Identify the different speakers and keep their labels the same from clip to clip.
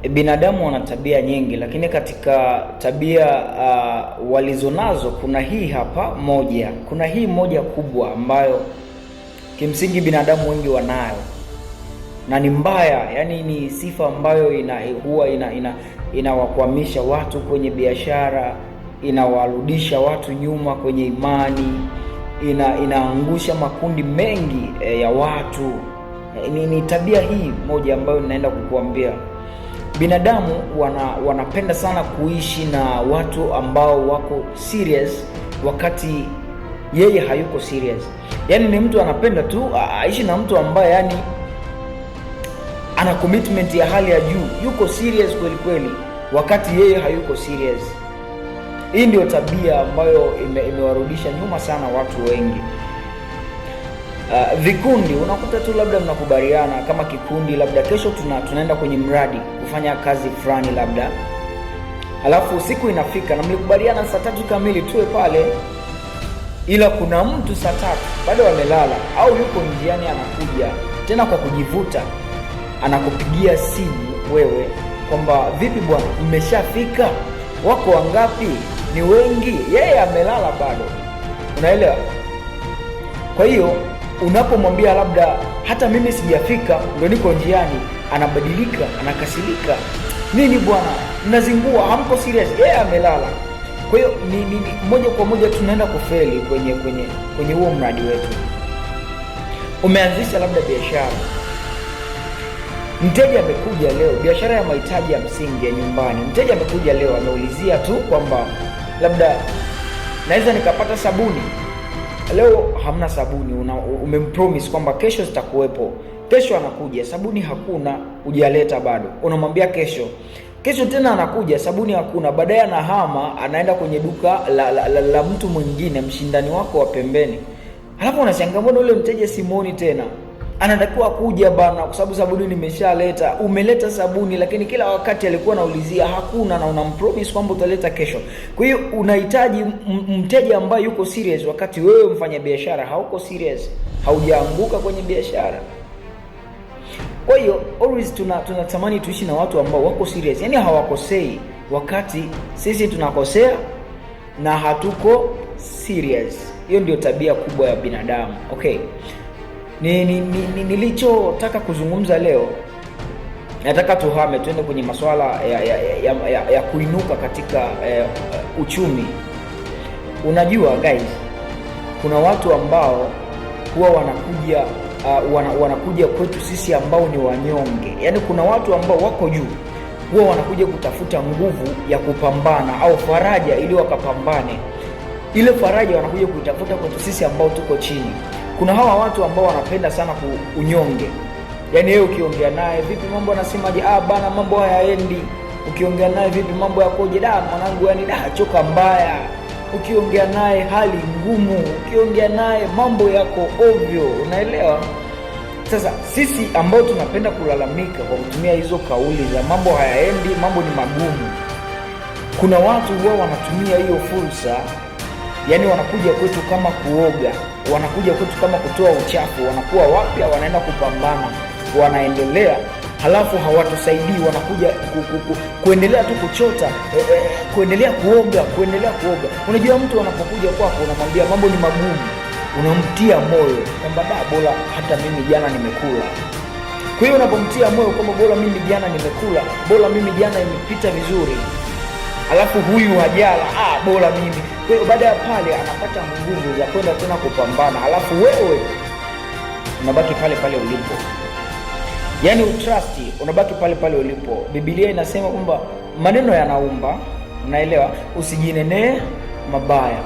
Speaker 1: binadamu wana tabia nyingi, lakini katika tabia walizonazo kuna hii hapa moja. Kuna hii moja kubwa ambayo kimsingi binadamu wengi wanayo na ni mbaya, yani ni sifa ambayo huwa inawakwamisha watu kwenye biashara, inawarudisha watu nyuma kwenye imani, inaangusha makundi mengi ya watu. Ni tabia hii moja ambayo ninaenda kukuambia. Binadamu wanapenda sana kuishi na watu ambao wako serious wakati yeye hayuko serious. Yani ni mtu anapenda tu aishi na mtu ambaye yani ana commitment ya hali ya juu, yuko serious kweli kweli wakati yeye hayuko serious. Hii ndio tabia ambayo imewarudisha nyuma sana watu wengi. Vikundi, unakuta tu labda mnakubaliana kama kikundi, labda kesho tunaenda kwenye mradi kufanya kazi fulani labda, alafu siku inafika na mlikubaliana saa 3 kamili tuwe pale, ila kuna mtu saa 3 bado amelala au yuko njiani anakuja tena kwa kujivuta, anakupigia simu wewe kwamba vipi bwana, mmeshafika? Wako wangapi? Ni wengi? Yeye amelala bado, unaelewa? Kwa hiyo unapomwambia labda hata mimi sijafika, ndio niko njiani, anabadilika, anakasirika. Nini bwana, mnazingua, hamko serious, yeye amelala. Kwa hiyo ni moja kwa moja tunaenda kufeli kwenye huo mradi wetu. Umeanzisha labda biashara, mteja amekuja leo, biashara ya mahitaji ya msingi ya nyumbani. Mteja amekuja leo, ameulizia tu kwamba labda naweza nikapata sabuni. Leo hamna sabuni, umempromise kwamba kesho zitakuwepo. Kesho anakuja, sabuni hakuna, hujaleta bado. Unamwambia kesho. Kesho tena anakuja, sabuni hakuna. Baadaye anahama, anaenda kwenye duka la mtu mwingine, mshindani wako wa pembeni. Halafu unashangaa mbona ule mteja simuoni tena? Anatakiwa kuja bana kwa sababu sabuni nimeshaleta. Umeleta sabuni lakini kila wakati alikuwa anaulizia hakuna, na unampromise kwamba utaleta kesho. Kwa hiyo unahitaji mteja ambaye yuko serious wakati wewe mfanya biashara hauko serious, haujaanguka kwenye biashara. Kwa hiyo always tunatamani tuishi na watu ambao wako serious, yani hawakosei wakati sisi tunakosea na hatuko serious. Hiyo ndio tabia kubwa ya binadamu. Okay. Nilichotaka kuzungumza leo, nataka tuhame tuende kwenye masuala ya kuinuka katika uchumi. Unajua guys, kuna watu ambao huwa wanakuja kwetu sisi ambao ni wanyonge. Yaani kuna watu ambao wako juu huwa wanakuja kutafuta nguvu ya kupambana au faraja ili wakapambane. Ile faraja wanakuja kuitafuta kwetu sisi ambao tuko chini. Kuna hawa watu ambao wanapenda sana unyonge. Yaani wewe ukiongea naye vipi mambo, anasemaje? Bana mambo hayaendi. Ukiongea naye vipi mambo yakoje? Mwanangu yani choka mbaya. Ukiongea naye hali ngumu. Ukiongea naye mambo yako ovyo, unaelewa? Sasa sisi ambao tunapenda kulalamika kwa kutumia hizo kauli za mambo hayaendi, mambo ni magumu, kuna watu huwa wanatumia hiyo fursa. Yaani wanakuja kwetu kama kuoga, wanakuja kwetu kama kutoa uchafu, wanakuwa wapya, wanaenda kupambana, wanaendelea, halafu hawatusaidii, wanakuja kuendelea tu kuchota, kuendelea kuoga. Unajua mtu anapokuja kwako unamwambia mambo ni magumu, unamtia moyo kwamba bora hata mimi jana nimekula. Kwa hiyo unapomtia moyo kwamba bora mimi jana nimekula, bora mimi jana imepita vizuri, alafu huyu hajala, bora mimi. Kwa hiyo baada ya pale anapata nguvu za kwenda tena kupambana, alafu wewe unabaki pale pale ulipo. Yaani utrust unabaki pale pale ulipo. Biblia inasema kwamba maneno yanaumba, unaelewa? Usijinenee mabaya.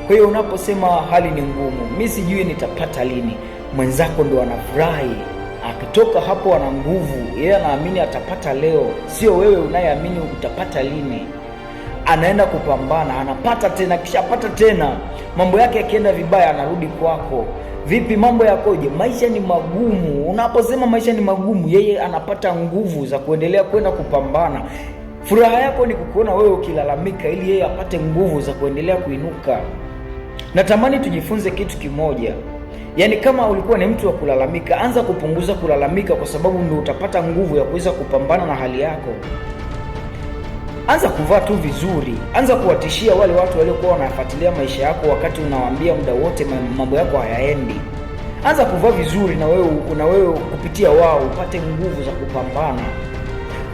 Speaker 1: Kwa hiyo unaposema hali ni ngumu, mimi sijui nitapata lini, mwenzako ndo anafurahi. Akitoka hapo ana nguvu, yeye anaamini atapata leo, sio wewe unayeamini utapata lini. Anaenda kupambana, anapata tena, kisha pata tena. Mambo yake yakienda vibaya anarudi kwako. Vipi mambo yakoje? Maisha ni magumu. Unaposema maisha ni magumu, yeye anapata nguvu za kuendelea kwenda kupambana. Furaha yako ni kukuona wewe ukilalamika ili yeye apate nguvu za kuendelea kuinuka. Natamani tujifunze kitu kimoja. Yaani kama ulikuwa ni mtu wa kulalamika, anza kupunguza kulalamika, kwa sababu ndio utapata nguvu ya kuweza kupambana na hali yako. Anza kuvaa tu vizuri, anza kuwatishia wale watu waliokuwa wanafuatilia maisha yako wakati unawaambia muda wote mambo yako hayaendi. Anza kuvaa vizuri na wewe kupitia wao upate nguvu za kupambana.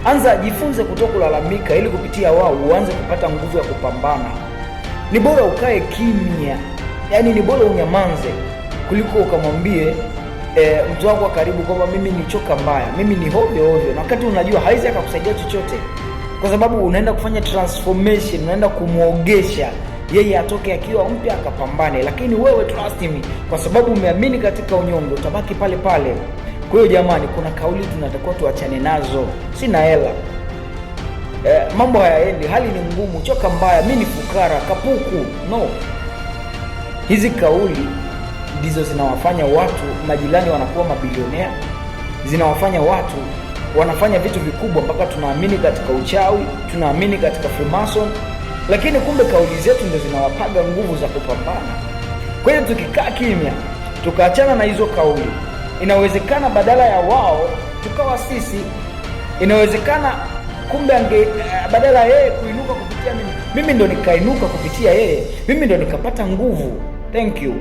Speaker 1: Anza jifunze kutokulalamika ili kupitia wao uanze kupata nguvu ya kupambana. Ni bora ukae kimya, yaani ni bora unyamanze kuliko ukamwambie mtu wako wa karibu kwamba mimi ni choka mbaya, mimi ni hovyo, na wakati unajua haizi akakusaidia chochote, kwa sababu unaenda kufanya transformation, unaenda kumwogesha yeye atoke akiwa mpya akapambane. Lakini wewe, trust me, kwa sababu umeamini katika unyonge, utabaki pale pale. Kwa hiyo jamani, kuna kauli tunatakiwa tuachane nazo. Sina hela, mambo hayaendi, hali ni ngumu, choka mbaya, mimi ni fukara, kapuku. No, hizi kauli ndizo zinawafanya watu majirani wanakuwa mabilionea, zinawafanya watu wanafanya vitu vikubwa mpaka tunaamini katika uchawi, tunaamini katika Freemason, lakini kumbe kauli zetu ndio zinawapaga nguvu za kupambana. Kwa hiyo tukikaa kimya, tukaachana na hizo kauli, inawezekana badala ya wao tukawa sisi. Inawezekana kumbe badala yeye kuinuka kupitia mimi ndo nikainuka kupitia yeye, mimi ndo nikapata nguvu. Thank you.